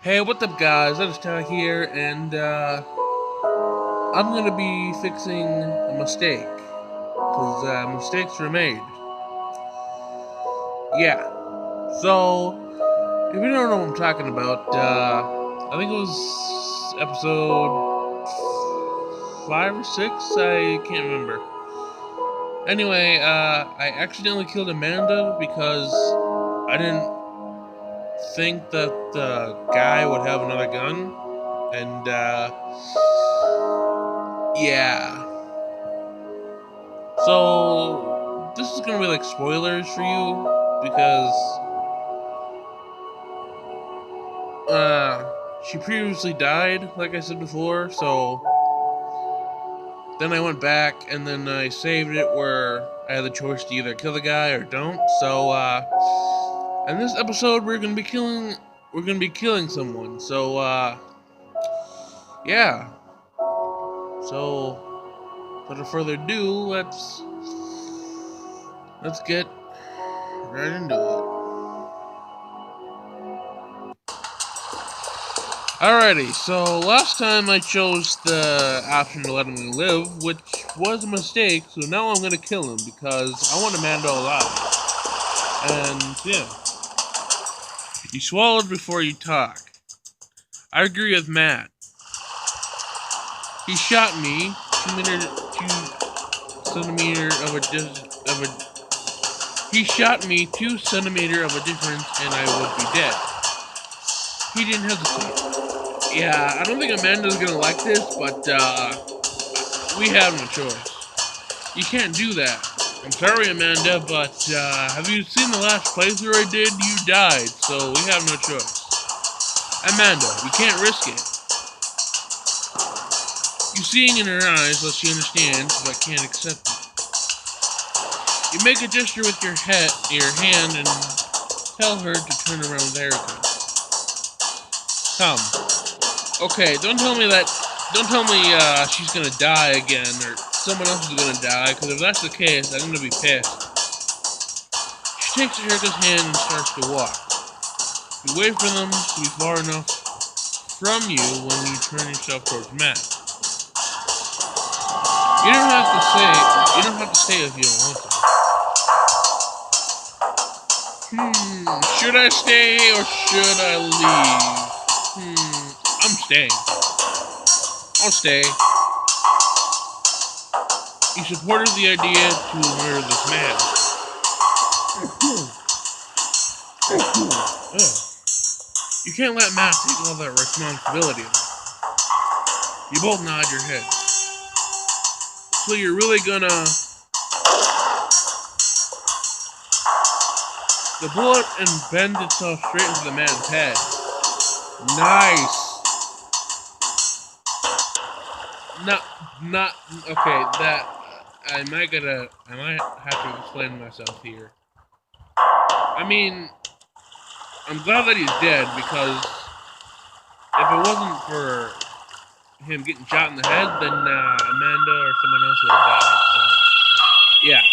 Hey, what's up, guys? Let us talk here, and I'm gonna be fixing a mistake because mistakes were made. Yeah. So, if you don't know what I'm talking about, I think it was episode 5 or 6. I can't remember. Anyway, I accidentally killed Amanda because I didn't think that the guy would have another gun, and yeah. So this is gonna be like spoilers for you because she previously died, like I said before. So then I went back and then I saved it where I had the choice to either kill the guy or don't. So in this episode we're gonna be killing someone. So yeah. So without further ado, let's get right into it. Alrighty, so last time I chose the option to let him live, which was a mistake, so now I'm gonna kill him because I want Amanda alive. And yeah, you swallowed before you talk. I agree with Matt. He shot me 2 centimeter of a he shot me 2 centimeter of a difference and I would be dead. He didn't hesitate. Yeah, I don't think Amanda's gonna like this, but we have no choice. You can't do that. I'm sorry, Amanda, but have you seen the last playthrough I did? You died, so we have no choice. Amanda, you can't risk it. You seeing in her eyes lets she understands, but can't accept it. You make a gesture with your hand, and tell her to turn around with Erica. Come. Okay, don't tell me that. Don't tell me she's gonna die again, or someone else is gonna die. Because if that's the case, I'm gonna be pissed. She takes Erica's hand and starts to walk. You wait for them to be far enough from you when you turn yourself towards Matt. You don't have to say. You don't have to stay if you don't want to. Should I stay or should I leave? I'm staying. I'll stay. You supported the idea to murder this man. You can't let Matt take all that responsibility. You both nod your head. So you're really gonna... The bullet embeds itself straight into the man's head. Nice. Not okay. That I might have to explain myself here. I mean, I'm glad that he's dead because if it wasn't for him getting shot in the head, then Amanda or someone else would have died. So, yeah.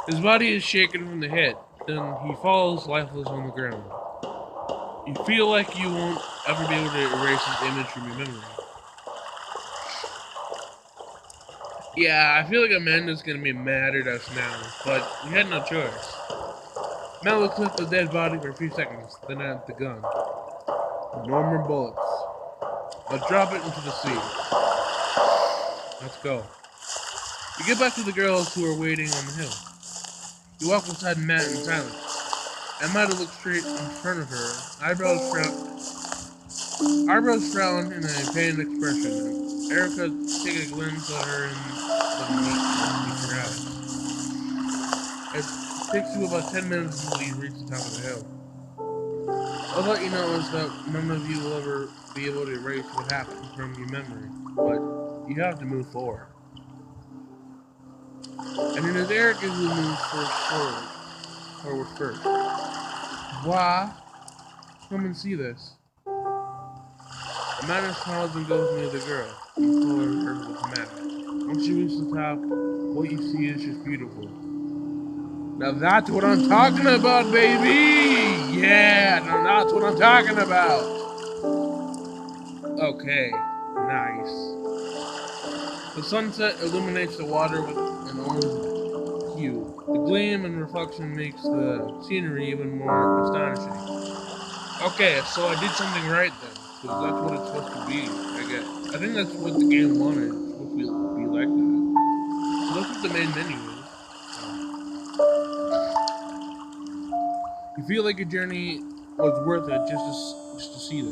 His body is shaken from the hit. Then he falls lifeless on the ground. You feel like you won't ever be able to erase his image from your memory. Yeah, I feel like Amanda's gonna be mad at us now, but we had no choice. Mel looks at the dead body for a few seconds, then at the gun. No more bullets. Let's drop it into the sea. Let's go. You get back to the girls who are waiting on the hill. You walk beside Matt in silence. Amanda looks straight in front of her, eyebrows frown in a pained expression. Erica takes a glimpse at her and doesn't meet her eyes. It takes you about 10 minutes until you reach the top of the hill. I'll let you know is that none of you will ever be able to erase what happened from your memory, but you have to move forward. And it is Erica who moves forward first. Why? Come and see this. Amanda smiles and goes near the girl. You pull her with Matt. Once you reach the top, what you see is just beautiful. Now that's what I'm talking about, baby! Yeah, now that's what I'm talking about! Okay, nice. The sunset illuminates the water with an orange hue. The gleam and reflection makes the scenery even more astonishing. Okay, so I did something right then, because that's what it's supposed to be, I guess. I think that's what the game wanted. It's supposed to be like that. So that's what the main menu is. You feel like your journey was worth it just to see this.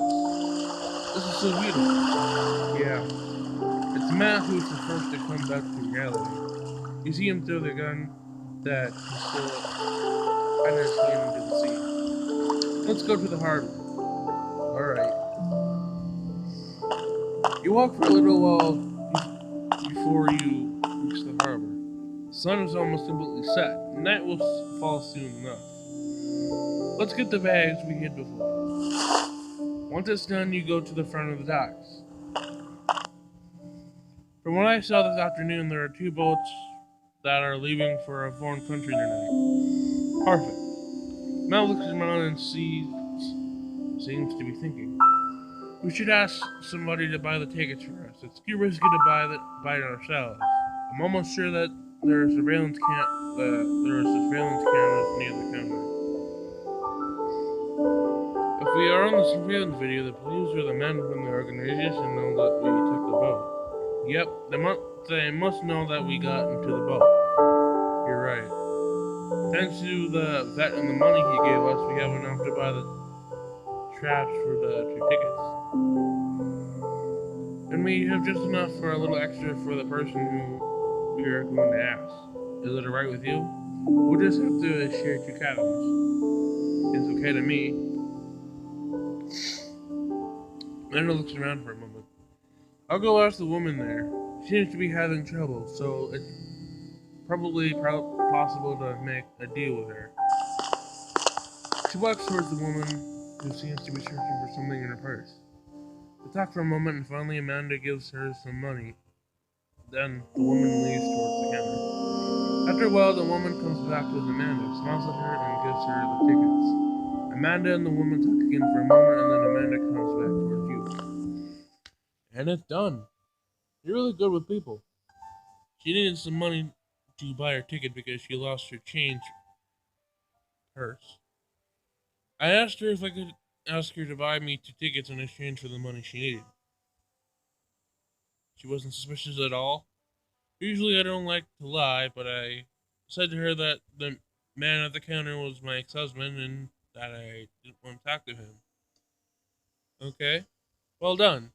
This is so beautiful. Yeah. It's Matt who's the first to come back to reality. You see him throw the gun that he's still under his hand into the sea. Let's go to the harbor. Alright. You walk for a little while before you reach the harbor. The sun is almost completely set. Night will fall soon enough. Let's get the bags we hid before. Once it's done, you go to the front of the docks. From what I saw this afternoon, there are 2 boats that are leaving for a foreign country tonight. Perfect. Matt looks around and seems to be thinking. We should ask somebody to buy the tickets for us. It's too risky to buy it ourselves. I'm almost sure that there are surveillance cameras near the counter. If we are on the surveillance video, the police or the men from the organization know that we took the boat. Yep, they must know that we got into the boat. You're right. Thanks to the vet and the money he gave us, we have enough to buy the traps for the 2 tickets. And we have just enough for a little extra for the person who we are going to ask. Is it alright with you? We'll just have to share 2 cabins. It's okay to me. Amanda looks around for a moment. I'll go ask the woman there. She seems to be having trouble, so it's probably possible to make a deal with her. She walks towards the woman, who seems to be searching for something in her purse. They talk for a moment, and finally Amanda gives her some money. Then the woman leaves towards the counter. After a while, the woman comes back with Amanda, smiles at her, and gives her the tickets. Amanda and the woman talk again for a moment, and then Amanda comes back towards you. And it's done. You're really good with people. She needed some money to buy her ticket because she lost her change purse. I asked her if I could ask her to buy me 2 tickets in exchange for the money she needed. She wasn't suspicious at all. Usually I don't like to lie, but I said to her that the man at the counter was my ex-husband and that I didn't want to talk to him. Okay. Well done.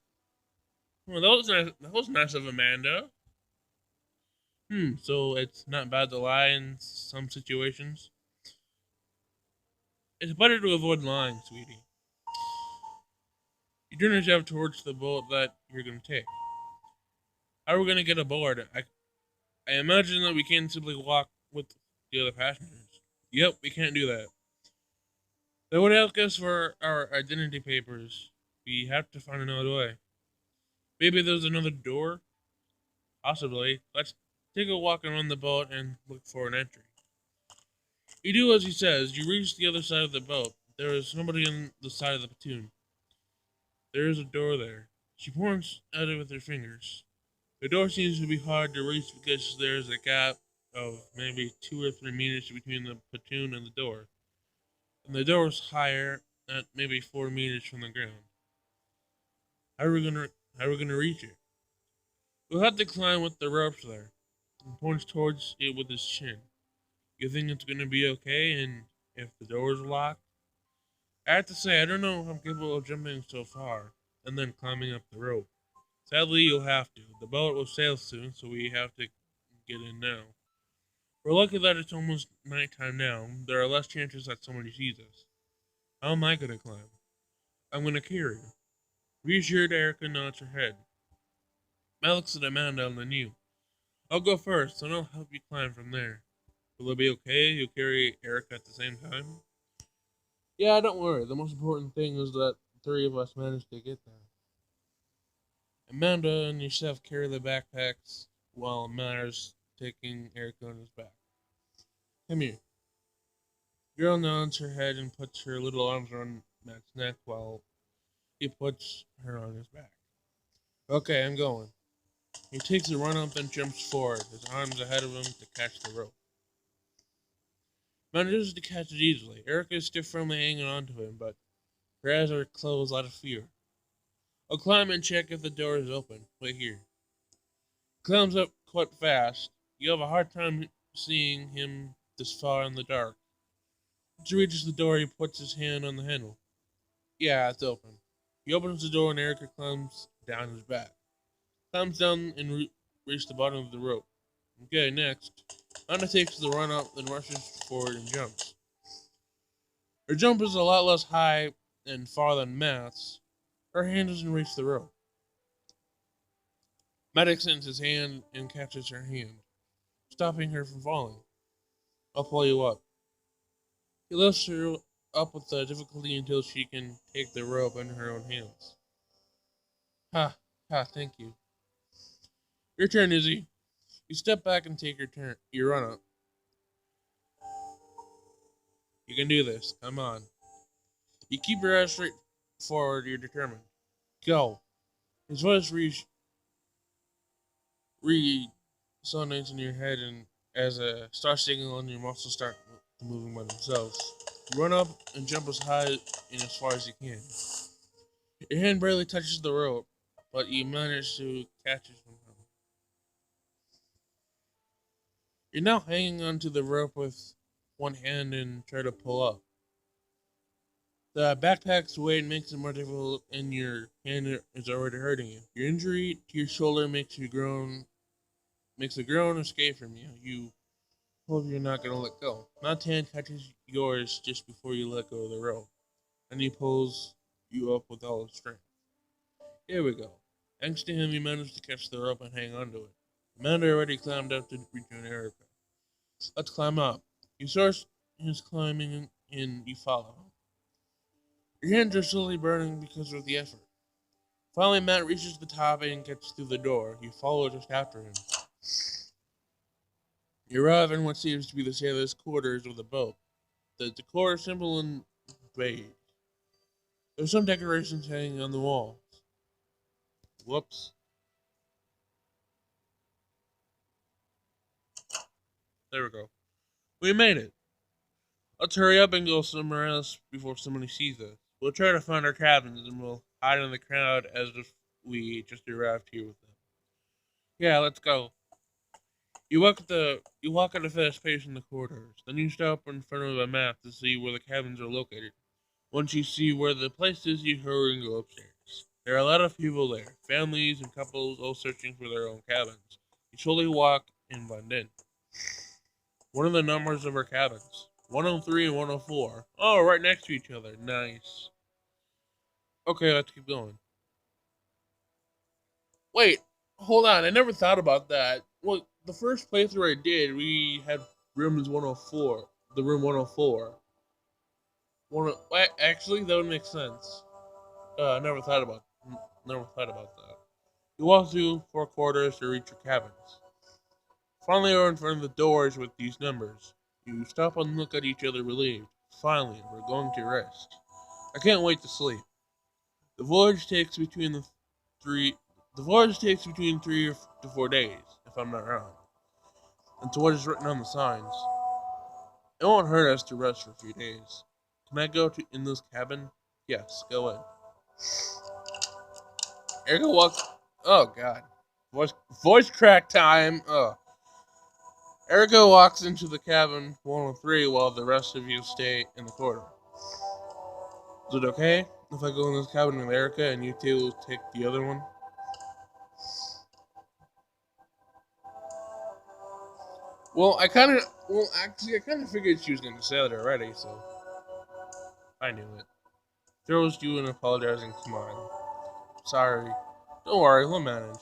Well, that was nice. That was nice of Amanda. So it's not bad to lie in some situations. It's better to avoid lying, sweetie. You turn yourself towards the boat that you're going to take. How are we going to get aboard? I imagine that we can't simply walk with the other passengers. Yep, we can't do that. They would ask us for our identity papers. We have to find another way. Maybe there's another door? Possibly. Let's take a walk around the boat and look for an entry. You do as he says. You reach the other side of the boat. There is nobody on the side of the platoon. There is a door there. She points at it with her fingers. The door seems to be hard to reach because there is a gap of maybe 2 or 3 meters between the platoon and the door. And the door is higher at maybe 4 meters from the ground. How are we gonna reach it? We'll have to climb with the ropes there. He points towards it with his chin. You think it's gonna be okay and if the door is locked? I have to say I don't know if I'm capable of jumping so far and then climbing up the rope. Sadly you'll have to. The boat will sail soon, so we have to get in now. We're lucky that it's almost nighttime now. There are less chances that somebody sees us. How am I gonna climb? I'm gonna carry you. Reassured, Erica nods her head. Matt looks at Amanda and then you. I'll go first, and I'll help you climb from there. Will it be okay? You'll carry Erica at the same time? Yeah, don't worry. The most important thing is that the 3 of us managed to get there. Amanda and yourself carry the backpacks while Matt's taking Erica on his back. Come here. The girl nods her head and puts her little arms around Matt's neck while he puts her on his back. Okay, I'm going. He takes a run up and jumps forward, his arms ahead of him to catch the rope. Manages to catch it easily. Erica is still firmly hanging on to him, but her eyes are closed out of fear. I'll climb and check if the door is open. Wait here. Climbs up quite fast. You have a hard time seeing him this far in the dark. Once he reaches the door, he puts his hand on the handle. Yeah, it's open. He opens the door and Erica climbs down his back. Climbs down and reaches the bottom of the rope. Okay, next. Anna takes the run up, then rushes forward and jumps. Her jump is a lot less high and far than Matt's. Her hand doesn't reach the rope. Matt extends his hand and catches her hand, stopping her from falling. I'll pull you up. He lifts her up with difficulty until she can take the rope in her own hands. Thank you. Your turn, Izzy. You step back and take your turn. You run up. You can do this. Come on. You keep your eyes straight forward. You're determined. Go. His voice resonates in your head, and as a star signal, and your muscles start moving by themselves. You run up and jump as high and as far as you can. Your hand barely touches the rope, but you manage to catch it somehow. You're now hanging onto the rope with one hand and try to pull up. The backpack's weight makes it more difficult, and your hand is already hurting you. Your injury to your shoulder makes a groan escape from you. You hope you're not going to let go. Matt's hand catches yours just before you let go of the rope, and he pulls you up with all his strength. Here we go. Thanks to him, you manage to catch the rope and hang onto it. Amanda already climbed up to rejoin Erica. Let's climb up. You start his climbing and you follow. Your hands are slowly burning because of the effort. Finally, Matt reaches the top and gets through the door. You follow just after him. You arrive in what seems to be the sailor's quarters of the boat. The decor is simple and beige. There's some decorations hanging on the walls. Whoops. There we go. We made it. Let's hurry up and go somewhere else before somebody sees us. We'll try to find our cabins and we'll hide in the crowd as if we just arrived here with them. Yeah, let's go. You walk at a fast pace in the corridors. Then you stop in front of a map to see where the cabins are located. Once you see where the place is, you hurry and go upstairs. There are a lot of people there, families and couples all searching for their own cabins. You slowly walk and blend in. What are the numbers of our cabins? 103 and 104. Oh, right next to each other. Nice. Okay, let's keep going. Wait, hold on. I never thought about that. Well, the first playthrough I did, we had rooms 104. The room 104. Actually, that would make sense. Never thought about that. You walk through 4 corridors to reach your cabins. Finally, you're in front of the doors with these numbers. You stop and look at each other relieved. Finally, we're going to rest. I can't wait to sleep. The voyage takes between three. The voyage takes between 3 to 4 days, if I'm not wrong. And to what is written on the signs. It won't hurt us to rest for a few days. Can I go in this cabin? Yes, go in. Erica walks. Oh God, voice crack time. Erica walks into the cabin 103 while the rest of you stay in the corridor. Is it okay if I go in this cabin with Erica and you two take the other one? I kind of figured she was going to say that already, so I knew it. Throws you and apologizing. Come on. Sorry. Don't worry, we'll manage.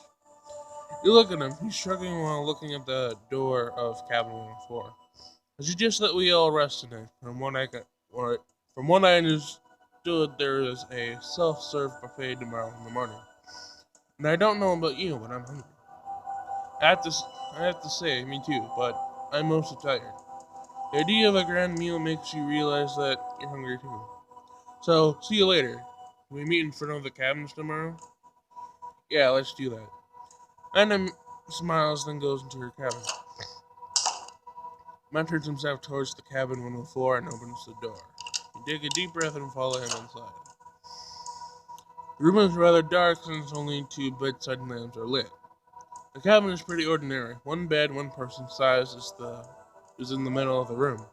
You look at him. He's shrugging while looking at the door of cabin 104. I suggest that we all rest tonight. From what I understood, there is a self-serve buffet tomorrow in the morning. And I don't know about you, but I'm hungry. I have to say, me too, but I'm mostly tired. The idea of a grand meal makes you realize that you're hungry too. So, see you later. Can we meet in front of the cabins tomorrow? Yeah, let's do that. Anna smiles, then goes into her cabin. Matt turns himself towards the cabin on the floor and opens the door. You take a deep breath and follow him inside. The room is rather dark since only two bedside lamps are lit. The cabin is pretty ordinary. One bed, one person's size is in the middle of the room.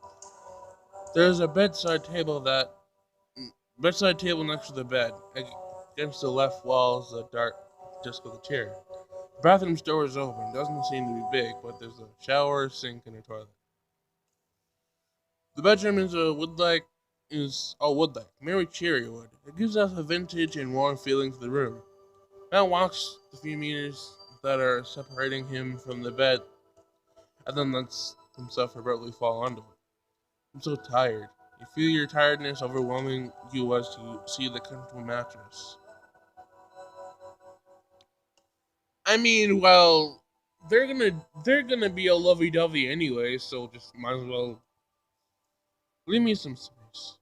There is a bedside table next to the bed. Against the left wall is a dark desk with a chair. The bathroom's door is open. It doesn't seem to be big, but there's a shower, sink, and a toilet. The bedroom is all wood-like, very cherry wood. It gives off a vintage and warm feeling to the room. Matt walks the few meters that are separating him from the bed, and then lets himself abruptly fall onto it. I'm so tired. You feel your tiredness overwhelming you as you see the comfortable mattress. I mean, well, they're gonna be a lovey-dovey anyway, so just might as well leave me some space.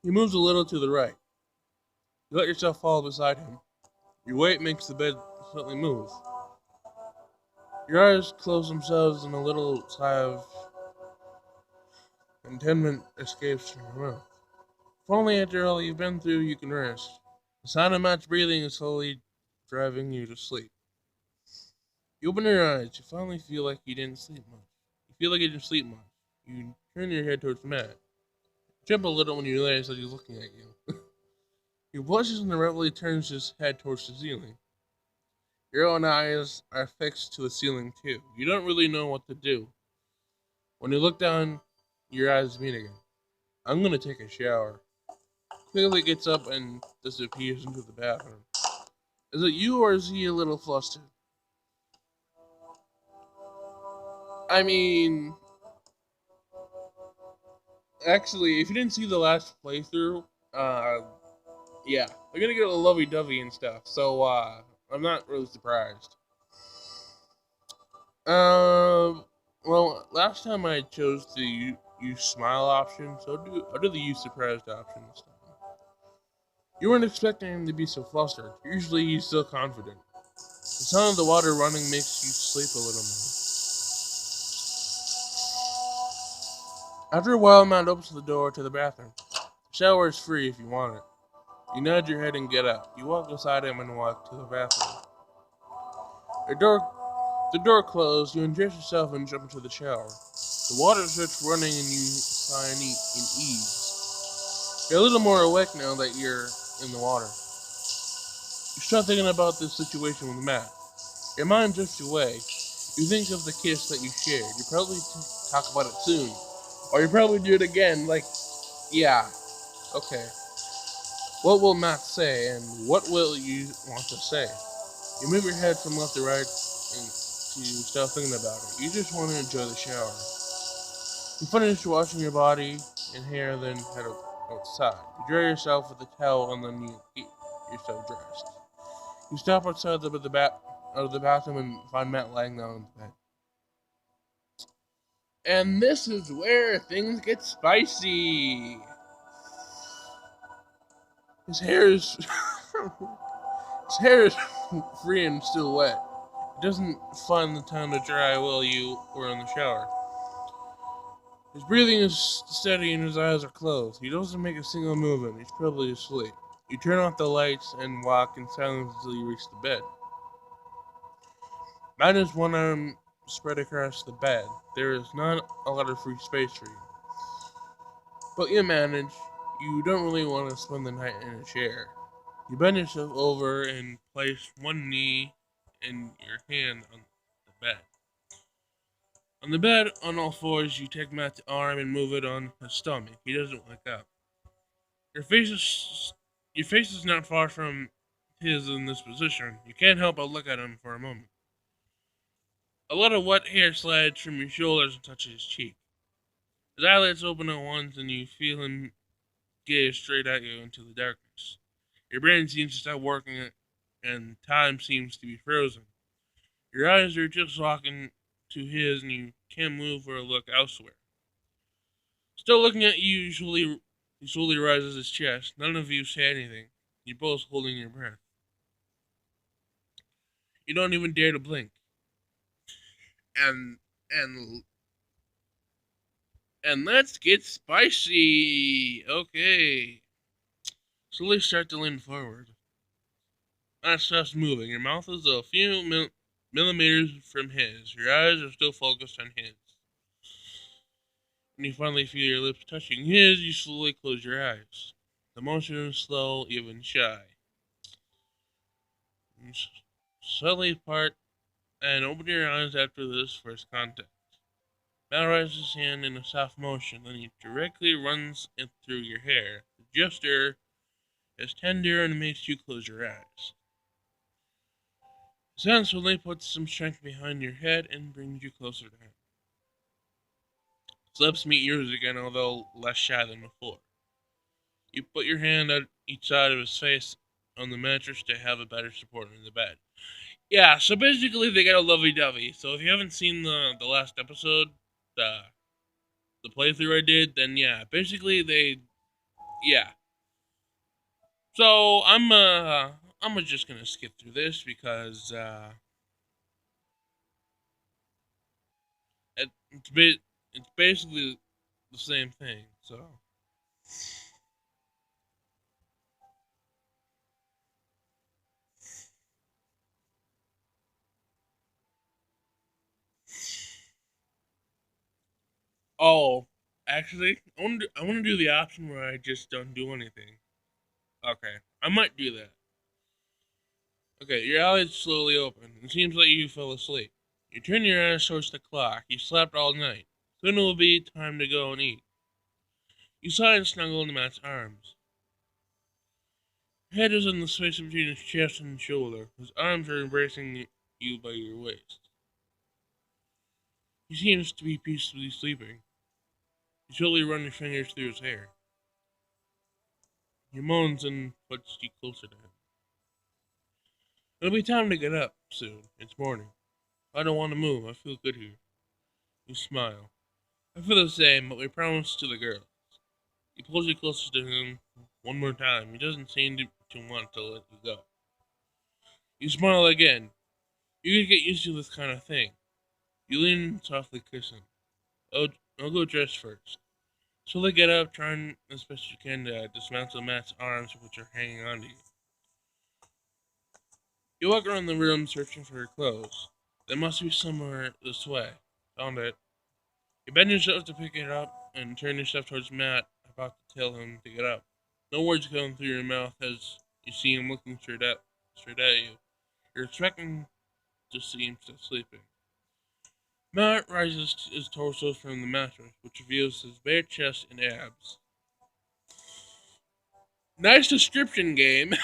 He moves a little to the right. You let yourself fall beside him. Your weight makes the bed slightly move. Your eyes close themselves and a little sigh of contentment escapes from your mouth. If only after all you've been through you can rest. The sound of Matt's breathing is slowly driving you to sleep. You open your eyes. You finally feel like you didn't sleep much. You feel like you didn't sleep much. You turn your head towards Matt. You jump a little when you realize that he's looking at you. He blushes and abruptly turns his head towards the ceiling. Your own eyes are fixed to the ceiling too. You don't really know what to do. When you look down, your eyes meet again. I'm gonna take a shower. Clearly gets up and disappears into the bathroom. Is it you or is he a little flustered? I mean, actually, if you didn't see the last playthrough, yeah, they're gonna get a lovey-dovey and stuff. So, I'm not really surprised. Well, last time I chose the use smile option, so I'll do the use surprised option this time. You weren't expecting him to be so flustered. Usually he's so confident. The sound of the water running makes you sleep a little more. After a while, Matt opens the door to the bathroom. The shower is free if you want it. You nod your head and get up. You walk beside him and walk to the bathroom. The door closed. You undress yourself and jump into the shower. The water starts running and you sigh in ease. You're a little more awake now that you're in the water. You start thinking about this situation with Matt. Your mind drifts away. You think of the kiss that you shared. You probably talk about it soon. Or you probably do it again, like, yeah, okay. What will Matt say, and what will you want to say? You move your head from left to right and to stop thinking about it. You just want to enjoy the shower. You finish washing your body and hair, then head outside. You dry yourself with a towel, and then you get yourself dressed. You stop outside out of the bathroom and find Matt lying down in the bed. And this is where things get spicy. His hair is his hair is free and still wet. He doesn't find the time to dry while you were in the shower. His breathing is steady and his eyes are closed. He doesn't make a single movement. He's probably asleep. You turn off the lights and walk in silence until you reach the bed. Matt has one arm spread across the bed. There is not a lot of free space for you. But you manage. You don't really want to spend the night in a chair. You bend yourself over and place one knee and your hand on the bed. On the bed, on all fours, you take Matt's arm and move it on his stomach. He doesn't wake up. Your face is your face is not far from his in this position. You can't help but look at him for a moment. A lot of wet hair slides from your shoulders and touches his cheek. His eyelids open at once and you feel him gaze straight at you into the darkness. Your brain seems to stop working and time seems to be frozen. Your eyes are just locking to his and you can't move or look elsewhere. Still looking at you, he slowly rises his chest. None of you say anything. You're both holding your breath. You don't even dare to blink. And and and let's get spicy. Okay. Slowly start to lean forward. That stops moving. Your mouth is a few millimeters from his. Your eyes are still focused on his. When you finally feel your lips touching his, you slowly close your eyes. The motion is slow, even shy. You slowly part and open your eyes after this first contact. Mal raises his hand in a soft motion, then he directly runs it through your hair. The gesture is tender and makes you close your eyes. His hand suddenly puts some strength behind your head and brings you closer to him. His lips meet yours again, although less shy than before. You put your hand on each side of his face on the mattress to have a better support in the bed. Yeah, so basically they got a lovey-dovey. So if you haven't seen the last episode, the the playthrough I did, then yeah, basically yeah. So I'm just gonna skip through this because it's it's basically the same thing. So oh, actually, I want to do the option where I just don't do anything. Okay, I might do that. Okay, your eyes slowly open. It seems like you fell asleep. You turn your eyes towards the clock. You slept all night. Soon it will be time to go and eat. You sigh and snuggle into Matt's arms. Your head is in the space between his chest and shoulder. His arms are embracing you by your waist. He seems to be peacefully sleeping. You slowly run your fingers through his hair. He moans and puts you closer to him. It'll be time to get up soon. It's morning. I don't want to move. I feel good here. You smile. I feel the same, but we promised to the girls. He pulls you closer to him one more time. He doesn't seem to want to let you go. You smile again. You could get used to this kind of thing. You lean and softly kiss him. Oh, I'll go dress first. So they get up, trying as best you can to dismantle Matt's arms which are hanging onto you. You walk around the room searching for your clothes. They must be somewhere this way. Found it. You bend yourself to pick it up and turn yourself towards Matt, about to tell him to get up. No words come through your mouth as you see him looking straight at you. You're expecting to see him still sleeping. Matt rises his torso from the mattress, which reveals his bare chest and abs. Nice description, game.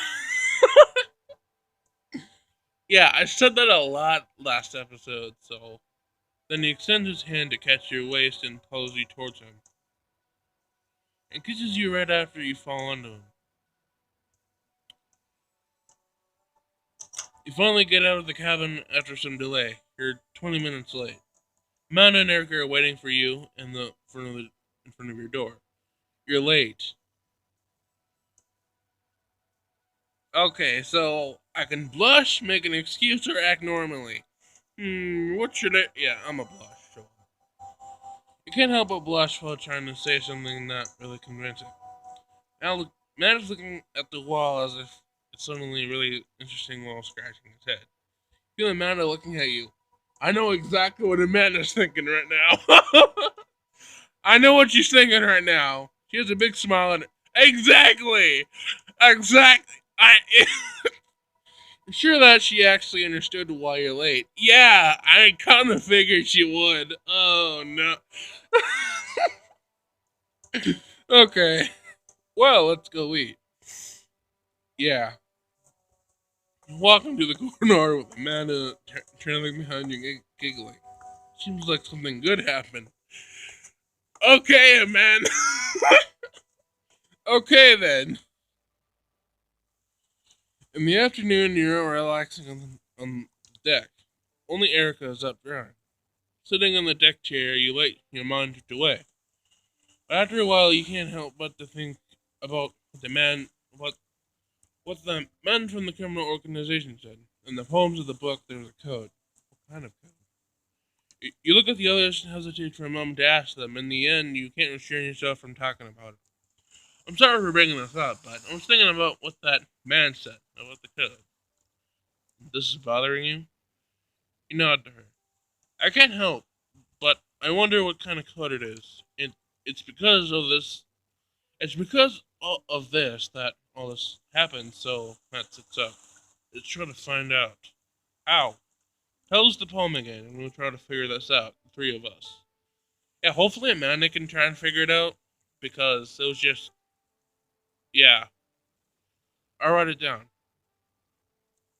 Yeah, I said that a lot last episode, so. Then he extends his hand to catch your waist and pulls you towards him, and kisses you right after you fall onto him. You finally get out of the cabin after some delay. You're 20 minutes late. Amanda and Erica are waiting for you in front of your door. You're late. Okay, so I can blush, make an excuse, or act normally. What should I? Yeah, I'm a blush. Sure. You can't help but blush while trying to say something not really convincing. Matt is looking at the wall as if it's suddenly really interesting while scratching his head. Feel Amanda looking at you. I know exactly what Amanda's thinking right now. I know what she's thinking right now. She has a big smile and exactly. I sure that she actually understood why you're late. Yeah, I kind of figured she would. Oh no. Okay. Well, let's go eat. Yeah. Walking to the corner with Amanda trailing behind you, giggling. Seems like something good happened. Okay, Amanda. Okay then. In the afternoon, you're relaxing on the deck. Only Erica is up drawing. Sitting on the deck chair, you let your mind drift away. But after a while, you can't help but to think about what the men from the criminal organization said. In the poems of the book, there was a code. What kind of code? You look at the others and hesitate for a moment to ask them. In the end, you can't restrain yourself from talking about it. I'm sorry for bringing this up, but I was thinking about what that man said about the code. This is bothering you? You nod to her. I can't help, but I wonder what kind of code it is. It's because of this. It's because of this that all this happened. So Matt sits up. Let's try to find out. How? Tell us the poem again, and we'll try to figure this out. The three of us. Yeah, hopefully Amanda can try and figure it out because it was just yeah. I'll write it down.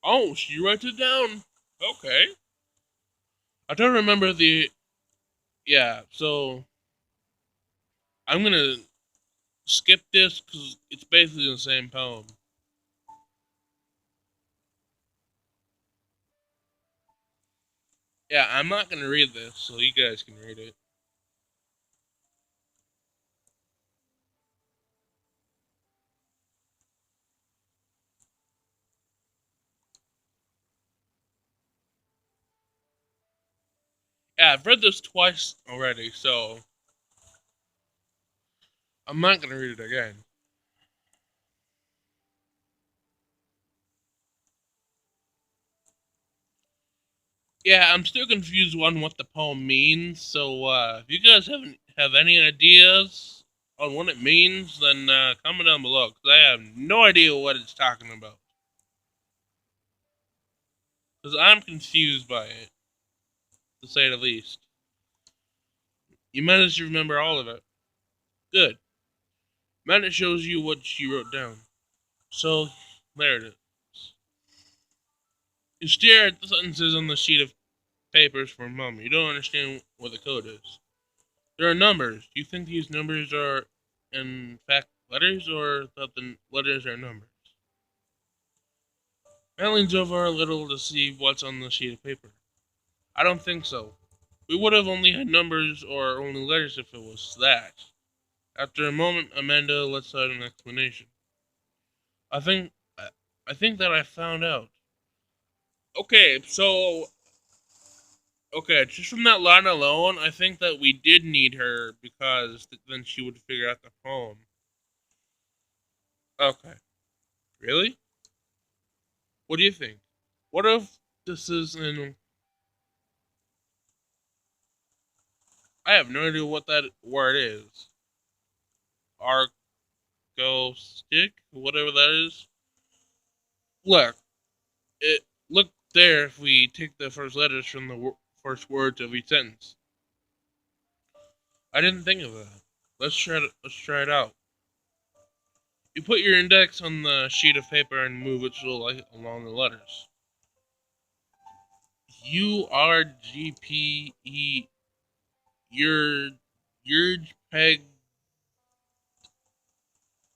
Oh, she writes it down. Okay. I don't remember the yeah. So I'm gonna skip this because it's basically the same poem. Yeah, I'm not gonna read this, so you guys can read it. Yeah, I've read this twice already, so I'm not gonna read it again. Yeah, I'm still confused on what the poem means. So if you guys have any ideas on what it means, then comment down below because I have no idea what it's talking about. Because I'm confused by it, to say the least. You managed to remember all of it. Good. Man, it shows you what she wrote down. So there it is. You stare at the sentences on the sheet of papers for a moment. You don't understand what the code is. There are numbers. Do you think these numbers are, in fact, letters, or that the letters are numbers? Man leans over a little to see what's on the sheet of paper. I don't think so. We would have only had numbers or only letters if it was that. After a moment, Amanda lets out an explanation. I think, I think that I found out. Okay, so okay, just from that line alone, I think that we did need her because then she would figure out the poem. Okay, really? What do you think? What if this is in? I have no idea what that word is. Argostic, whatever that is. Look, look there. If we take the first letters from the first words of each sentence, I didn't think of that. Let's try it out. You put your index on the sheet of paper and move it slowly along the letters. URGPE. Your peg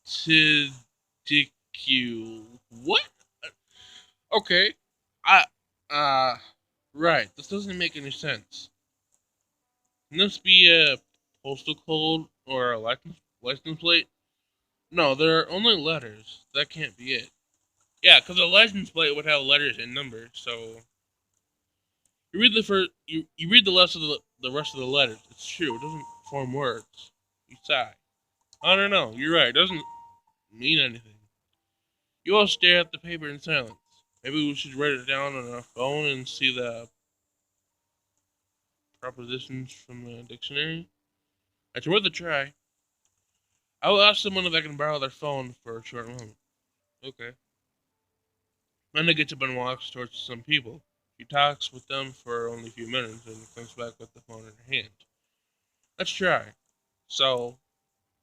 to DQ. What? Okay. I right. This doesn't make any sense. Can this be a postal code or a license plate? No, there are only letters. That can't be it. Yeah, because a license plate would have letters and numbers. So you read the first, you read the rest of the letters. It's true. It doesn't form words. You sigh. I don't know. You're right. It doesn't mean anything. You all stare at the paper in silence. Maybe we should write it down on our phone and see the prepositions from the dictionary. It's worth a try. I will ask someone if I can borrow their phone for a short moment. Okay. Linda gets up and walks towards some people. She talks with them for only a few minutes and comes back with the phone in her hand. Let's try. So,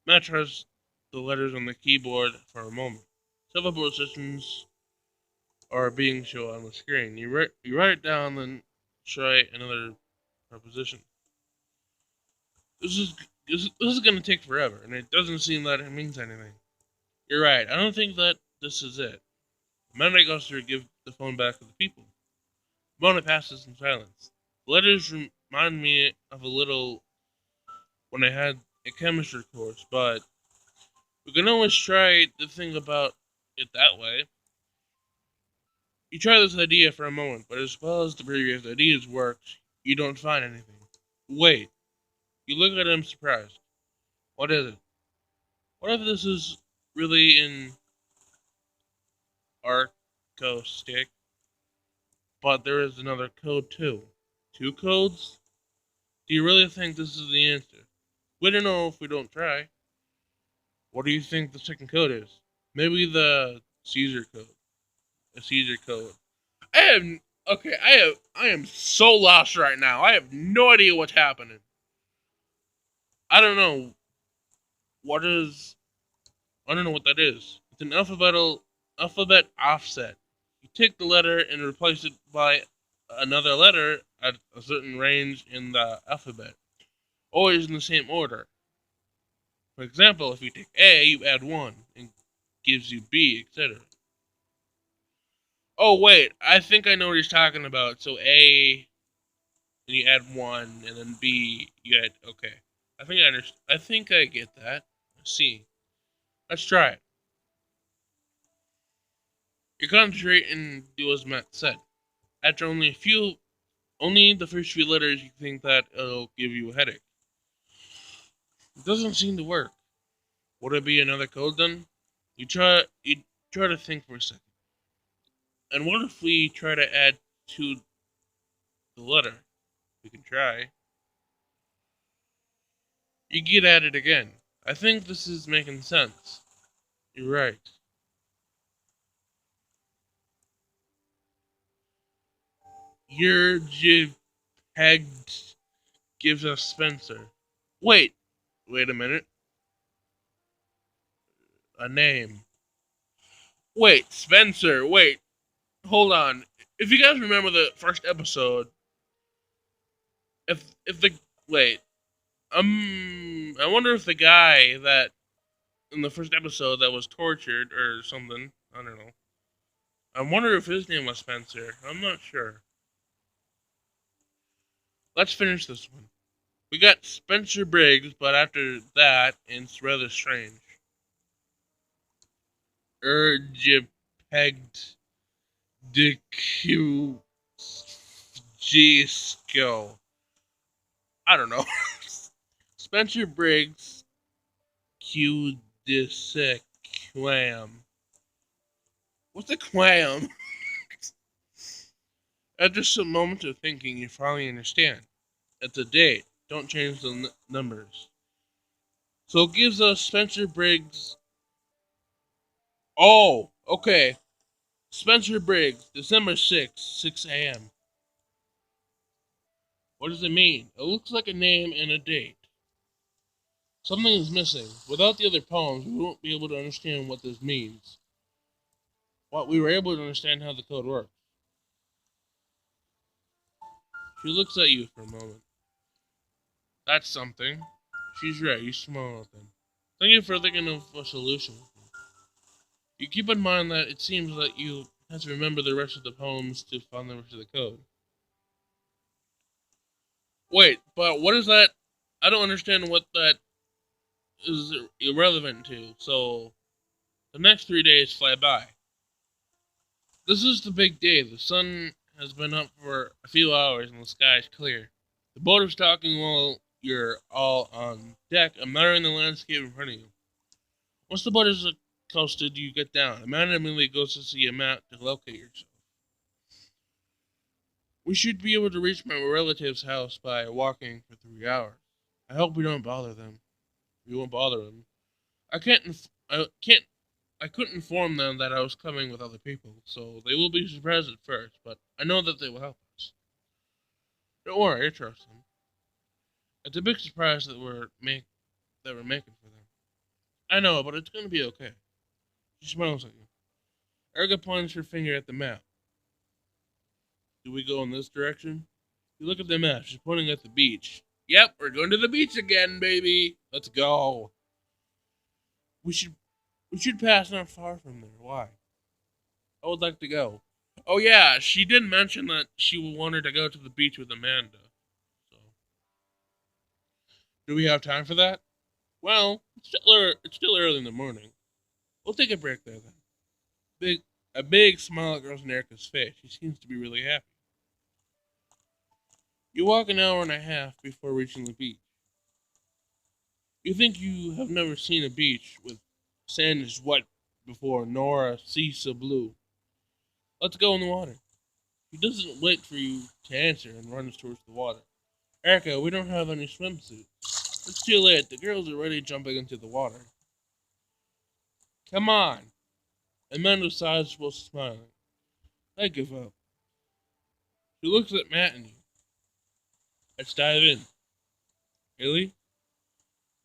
Matt tries the letters on the keyboard for a moment. Several positions are being shown on the screen. You write it down, then try another preposition. This is this is going to take forever, and it doesn't seem that it means anything. You're right. I don't think that this is it. Amanda goes to give the phone back to the people. The moment passes in silence. The letters remind me of a little when I had a chemistry course, but we can always try to think about it that way. You try this idea for a moment, but as well as the previous ideas worked, you don't find anything. Wait, you look at him surprised. What is it? What if this is really an Arco stick, but there is another code too? Two codes? Do you really think this is the answer? We don't know if we don't try. What do you think the second code is? Maybe the Caesar code. A Caesar code. I have okay. I am so lost right now. I have no idea what's happening. I don't know what is. I don't know what that is. It's an alphabet offset. You take the letter and replace it by another letter at a certain range in the alphabet, always in the same order. For example, if you take A, you add 1 and gives you B, etc. Oh wait, I think I know what he's talking about. So A, and you add 1, and then B, you add. Okay, I think I understand. I think I get that. Let's see. Let's try it. You concentrate and do as Matt said. After only the first few letters, you think that it'll give you a headache. It doesn't seem to work. Would it be another code then? You try to think for a second. And what if we try to add to the letter? We can try. You get at it again. I think this is making sense. You're right. Your JPEG gives us Spencer. Wait, wait a minute. A name. Wait, Spencer. Wait, hold on. If you guys remember the first episode, if the wait, I wonder if the guy that in the first episode that was tortured or something. I don't know. I wonder if his name was Spencer. I'm not sure. Let's finish this one. We got Spencer Briggs, but after that, it's rather strange. Urgipegged Gisco. I don't know. Spencer Briggs Q Quam. What's a quam? After some moments of thinking, you finally understand. It's a date. Don't change the numbers. So it gives us Spencer Briggs. Oh, okay. Spencer Briggs, December 6th, 6 a.m. What does it mean? It looks like a name and a date. Something is missing. Without the other poems, we won't be able to understand what this means. What we were able to understand how the code works. She looks at you for a moment. That's something. She's right. You smile at them. Thank you for thinking of a solution. You keep in mind that it seems that you have to remember the rest of the poems to find the rest of the code. Wait, but what is that? I don't understand what that is irrelevant to. So the next 3 days fly by. This is the big day. The sun has been up for a few hours and the sky is clear. The boat is talking while you're all on deck, admiring the landscape in front of you. Once the boat is coasted, you get down. Amanda immediately goes to see a map to locate yourself. We should be able to reach my relative's house by walking for 3 hours. I hope we don't bother them. We won't bother them. I can't. I couldn't inform them that I was coming with other people, so they will be surprised at first. But I know that they will help us. Don't worry, I trust them. It's a big surprise that we're making for them. I know, but it's gonna be okay. She smiles at you. Erica points her finger at the map. Do we go in this direction? You look at the map. She's pointing at the beach. Yep, we're going to the beach again, baby. Let's go. We should we should pass not far from there. Why? I would like to go. Oh yeah, she did mention that she wanted to go to the beach with Amanda. So, do we have time for that? Well, it's still early in the morning. We'll take a break there then. Big a big smile grows on Erica's face. She seems to be really happy. You walk an hour and a half before reaching the beach. You think you have never seen a beach with sand as wet before, nor a sea so blue. Let's go in the water. He doesn't wait for you to answer and runs towards the water. Erica, we don't have any swimsuits. It's too late. The girls are already jumping into the water. Come on. Amanda sighs while smiling. I give up. She looks at Matt and you. Let's dive in. Really?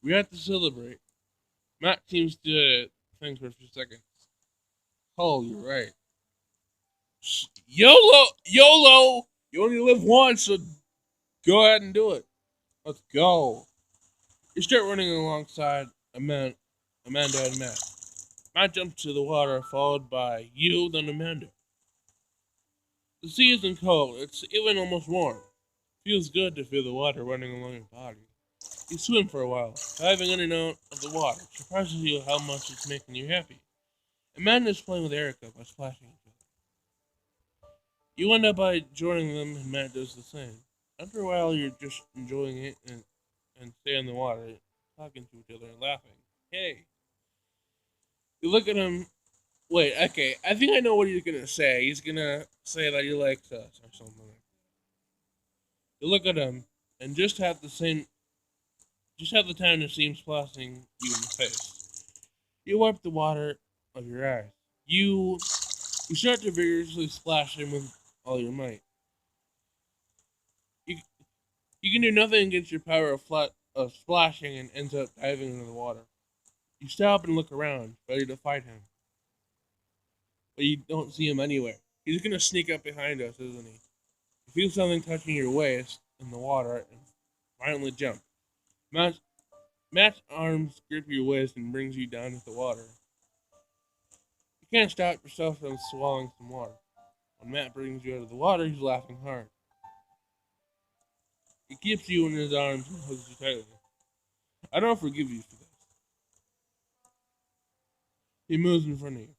We have to celebrate. Matt seems to think for a few seconds. Oh, you're right. YOLO! YOLO! You only live once, so go ahead and do it. Let's go. You start running alongside Amanda and Matt. Matt jumps to the water, followed by you, then Amanda. The sea isn't cold, it's even almost warm. Feels good to feel the water running along your body. You swim for a while, diving in and out of the water. It surprises you how much it's making you happy. Amanda's playing with Erica by splashing each other. You end up by joining them, and Matt does the same. After a while, you're just enjoying it and stay in the water, talking to each other and laughing. Hey, you look at him. Wait, okay. I think I know what he's gonna say. He's gonna say that he likes us or something. You look at him and just have the time to see him splashing you in the face. You wipe the water of your eyes. You start to vigorously splash him with all your might. You you can do nothing against your power of splashing and ends up diving into the water. You stop and look around, ready to fight him, but you don't see him anywhere. He's gonna sneak up behind us, isn't he? You feel something touching your waist in the water and violently jump. Matt, Matt's arms grip your waist and brings you down into the water. You can't stop yourself from swallowing some water. When Matt brings you out of the water, he's laughing hard. He keeps you in his arms and hugs you tightly. I don't forgive you for this. He moves in front of you.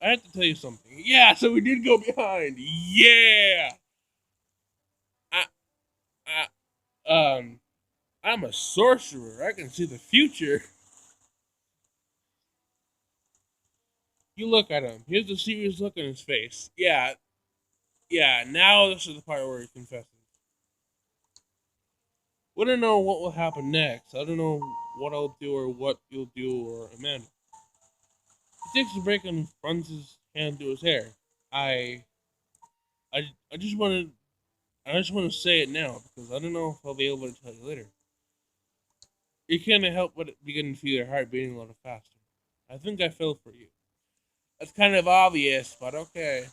I have to tell you something. Yeah, so we did go behind. Yeah. I, I, I'm a sorcerer. I can see the future. You look at him. Here's a serious look on his face. Yeah, yeah. Now this is the part where he confesses. We don't know what will happen next. I don't know what I'll do or what you'll do or Amanda. He takes a break and runs his hand through his hair. I, I just want to, I just want to say it now because I don't know if I'll be able to tell you later. You can't help but begin to feel your heart beating a little faster. I think I fell for you. That's kind of obvious, but okay.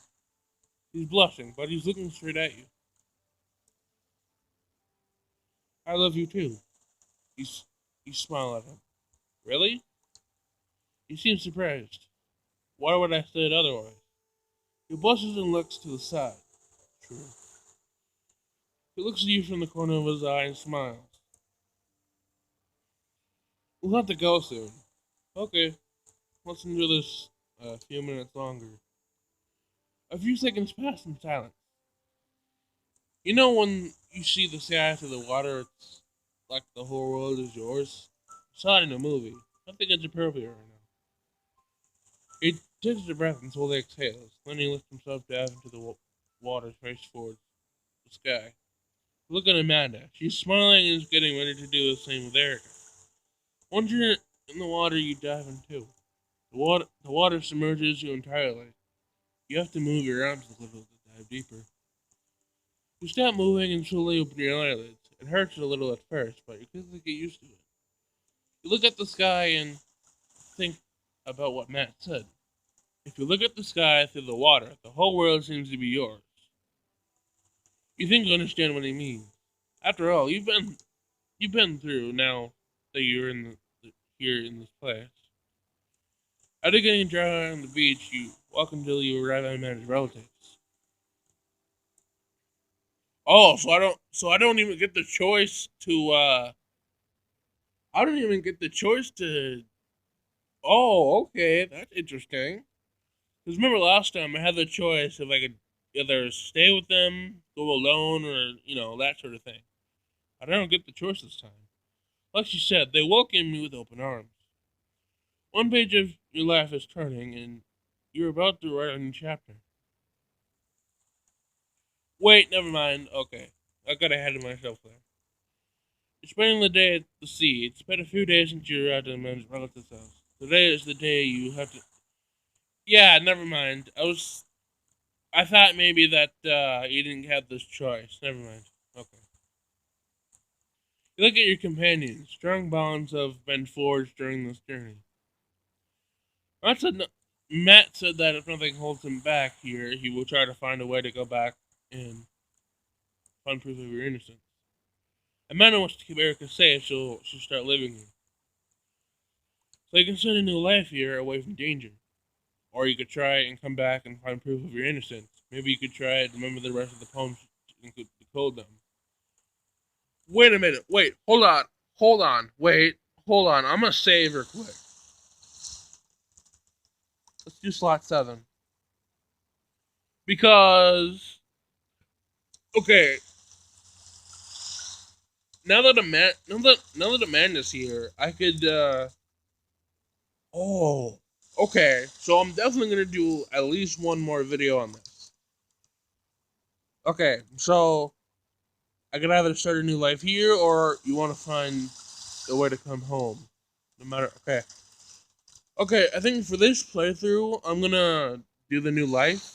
He's blushing, but he's looking straight at you. I love you too. He's, you smile at him. Really? He seems surprised. Why would I say it otherwise? He blushes and looks to the side. True. He looks at you from the corner of his eye and smiles. We'll have to go soon. Okay, let's do this a few minutes longer. A few seconds pass in silence. You know when you see the sky through the water, it's like the whole world is yours? I saw it in a movie. I think it's appropriate right now. He takes a breath until he exhales. Then he lifts himself down into the water, face towards the sky. Look at Amanda. She's smiling and is getting ready to do the same with Erica. Once you're in the water, you dive in too. The water submerges you entirely. You have to move your arms a little to dive deeper. You stop moving and slowly open your eyelids. It hurts a little at first, but you quickly get used to it. You look at the sky and think about what Matt said. If you look at the sky through the water, the whole world seems to be yours. You think you understand what he means. After all, you've been through now that you're here in this place. After getting dry on the beach, you walk until you arrive at Amanda's relatives. Oh, so I don't even get the choice to I didn't even get the choice to. Oh, okay, that's interesting. Because remember last time I had the choice if I could either stay with them, go alone, or that sort of thing. I don't get the choice this time. Like she said, they welcome me with open arms. One page of your life is turning, and you're about to write a new chapter. Wait, never mind. Okay, I got ahead of myself there. You're spending the day at the sea. It's been a few days since you were at the man's relative's house. Today is the day you have to. Yeah, never mind. I thought maybe that you didn't have this choice. Never mind. Okay. You look at your companions. Strong bonds have been forged during this journey. Matt said, Matt said that if nothing holds him back here, he will try to find a way to go back and find proof of your innocence. Amanda wants to keep Erica safe, so she'll start living here. So you can start a new life here away from danger. Or you could try and come back and find proof of your innocence. Maybe you could try to remember the rest of the poems and could decode them. Wait a minute. Wait. Hold on. Hold on. Wait. Hold on. I'm gonna save her quick. Let's do slot 7. Because okay, now that Amanda's here, I could oh, okay. So I'm definitely gonna do at least one more video on this. Okay, so I could either start a new life here, or you want to find a way to come home. No matter. Okay. Okay, I think for this playthrough, I'm gonna do the new life.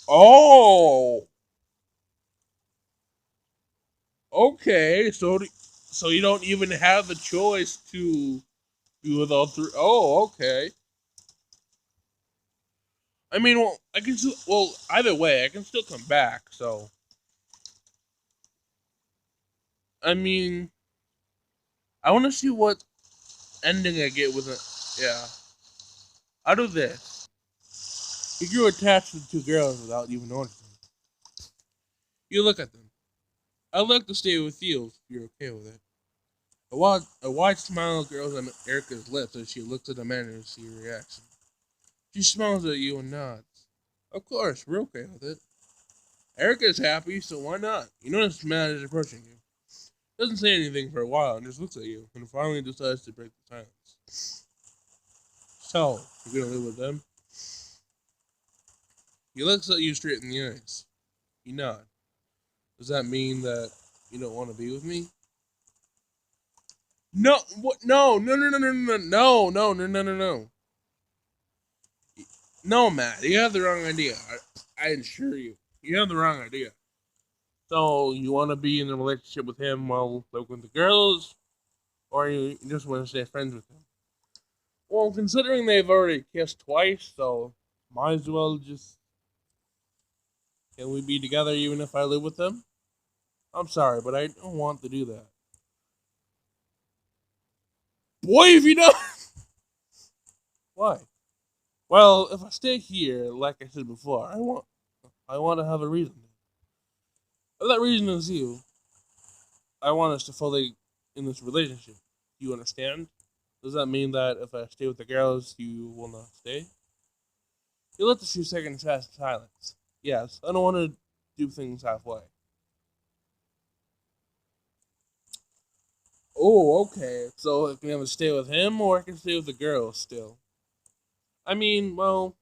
Oh. Okay. So you don't even have the choice to do with all 3. Oh, okay. I mean, well, I can still. Well, either way, I can still come back. So, I mean, I want to see what ending I get with it. Yeah, I'll do this. You grew attached to the 2 girls without even noticing. You look at them. I'd like to stay with you if you're okay with it. A wide smile grows on Erica's lips as she looks at Amanda to see her reaction. She smiles at you and nods. Of course, we're okay with it. Erica's happy, so why not? You notice Matt is approaching you. Doesn't say anything for a while and just looks at you, and finally decides to break the silence. So, you're gonna live with them? He looks at you straight in the eyes. You nod. Does that mean that you don't want to be with me? No, what? No, no, no, no, no, no, no, no, no, no, no, no. No, Matt, you have the wrong idea. I assure you, you have the wrong idea. So you want to be in a relationship with him while living with the girls, or you just want to stay friends with him? Well, considering they've already kissed twice, so might as well just. Can we be together even if I live with them? I'm sorry, but I don't want to do that. Boy, if you don't. Why? Well, if I stay here, like I said before, I want to have a reason. If that reason is you, I want us to fully in this relationship. You understand? Does that mean that if I stay with the girls, you will not stay? You let the few seconds pass in silence. Yes, I don't want to do things halfway. Oh, okay. So I can either stay with him or I can stay with the girls still. I mean, well,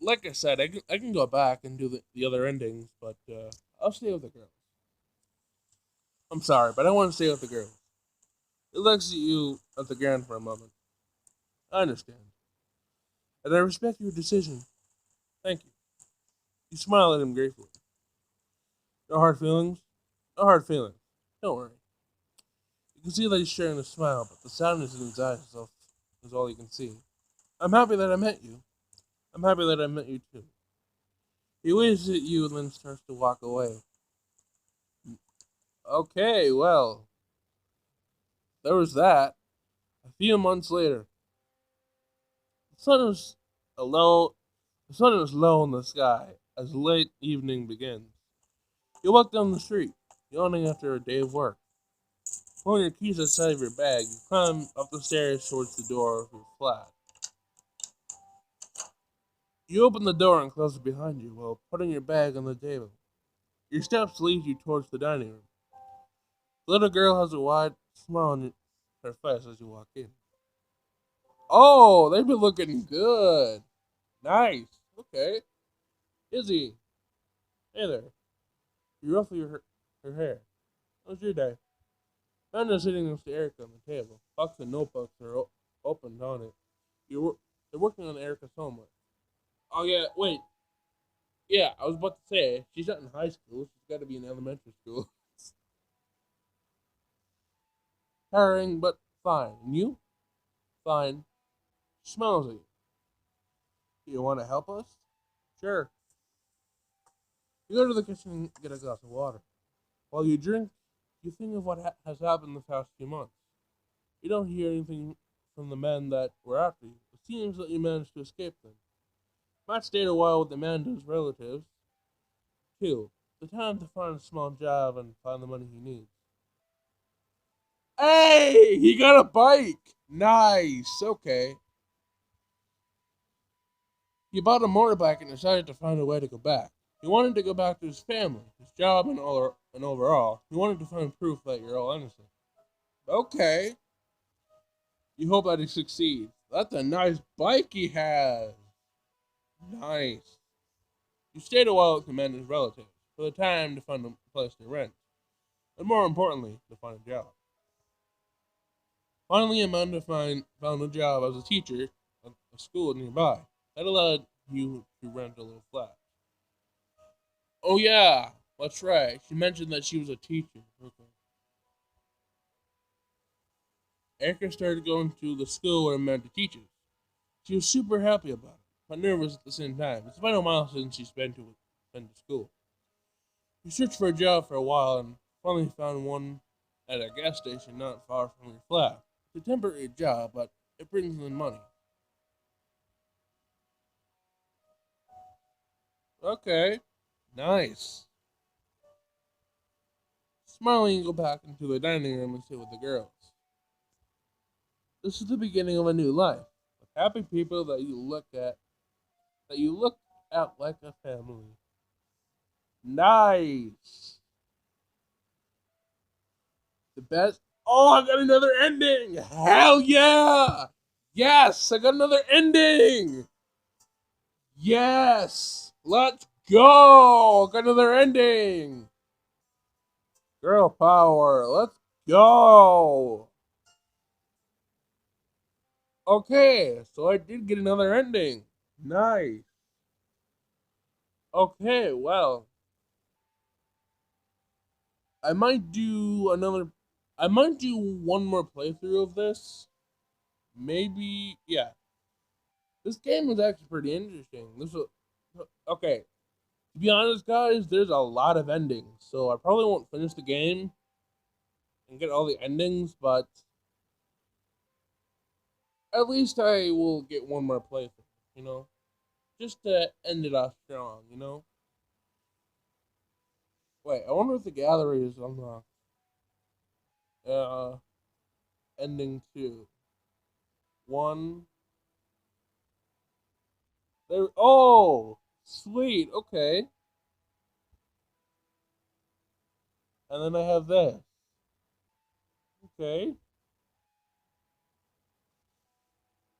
like I said, I can go back and do the other endings, but I'll stay with the girls. I'm sorry, but I want to stay with the girls. It looks at you at the ground for a moment. I understand. And I respect your decision. Thank you. You smile at him gratefully. No hard feelings? No hard feelings. Don't worry. You can see that he's sharing a smile, but the sadness in his eyes is all you can see. I'm happy that I met you. I'm happy that I met you too. He waves at you and then starts to walk away. Okay, well, there was that. A few months later, the sun was a low. The sun was low in the sky. as late evening begins. You walk down the street, yawning after a day of work. Pulling your keys outside of your bag, you climb up the stairs towards the door of your flat. You open the door and close it behind you while putting your bag on the table. Your steps lead you towards the dining room. The little girl has a wide smile on her face as you walk in. Oh, they've been looking good. Nice. Okay. Izzy, hey there. You ruffle her hair. How's your day? Amanda's sitting next to Erica on the table. Box and notebooks are opened on it. They're working on Erica's homework. Oh yeah, wait. Yeah, I was about to say she's not in high school. She's got to be in elementary school. Tiring, but fine. And you? Fine. She smiles at you. Do you want to help us? Sure. You go to the kitchen and get a glass of water. While you drink, you think of what has happened the past few months. You don't hear anything from the men that were after you. It seems that you managed to escape them. Matt stayed a while with Amanda's relatives, too. The time to find a small job and find the money he needs. Hey! He got a bike! Nice! Okay. He bought a motorbike and decided to find a way to go back. He wanted to go back to his family, his job, and overall. He wanted to find proof that you're all innocent. Okay. You hope that he succeeds. That's a nice bike he has. Nice. You stayed a while with Amanda's relatives for the time to find a place to rent, and more importantly, to find a job. Finally, Amanda found a job as a teacher at a school nearby. That allowed you to rent a little flat. Oh yeah, that's right. She mentioned that she was a teacher. Okay. Erica started going to the school where Amanda teaches. She was super happy about it, but nervous at the same time. It's been a while since been to school. She searched for a job for a while and finally found one at a gas station not far from your flat. It's a temporary job, but it brings in money. Okay, nice. Smiling, you go back into the dining room and sit with the girls. This is the beginning of a new life. With happy people that you look at like a family. Nice. The best. Oh, I got another ending. Hell yeah. Yes, I got another ending. Yes. Let's go. Got another ending. Girl power. Let's go. Okay, so I did get another ending. Nice. Okay, well, I might do another. I might do one more playthrough of this. Maybe, yeah. This game was actually pretty interesting. This was okay. To be honest, guys, there's a lot of endings, so I probably won't finish the game and get all the endings, but at least I will get one more playthrough. You know, just to end it off strong. You know. Wait, I wonder if the gallery is unlocked. Uh, ending 2. 1. There. Oh, sweet. Okay. And then I have this. Okay.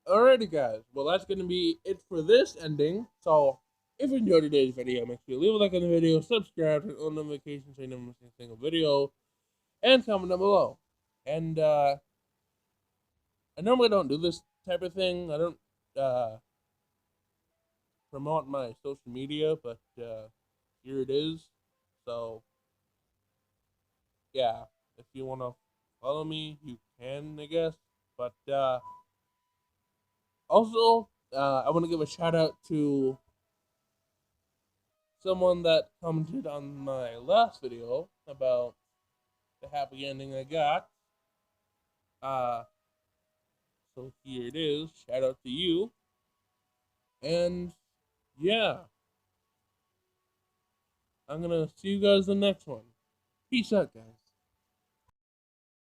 Alrighty, guys. Well, that's going to be it for this ending. So, if you enjoyed today's video, make sure you leave a like on the video, subscribe, turn on notifications so you never miss a single video, and comment down below. And, I normally don't do this type of thing. I don't, promote my social media, but, here it is. So, yeah, if you want to follow me, you can, I guess. But, also, I want to give a shout out to someone that commented on my last video about the happy ending I got. Uh, so here it is. Shout out to you. And yeah, I'm gonna see you guys in the next one. Peace out, guys.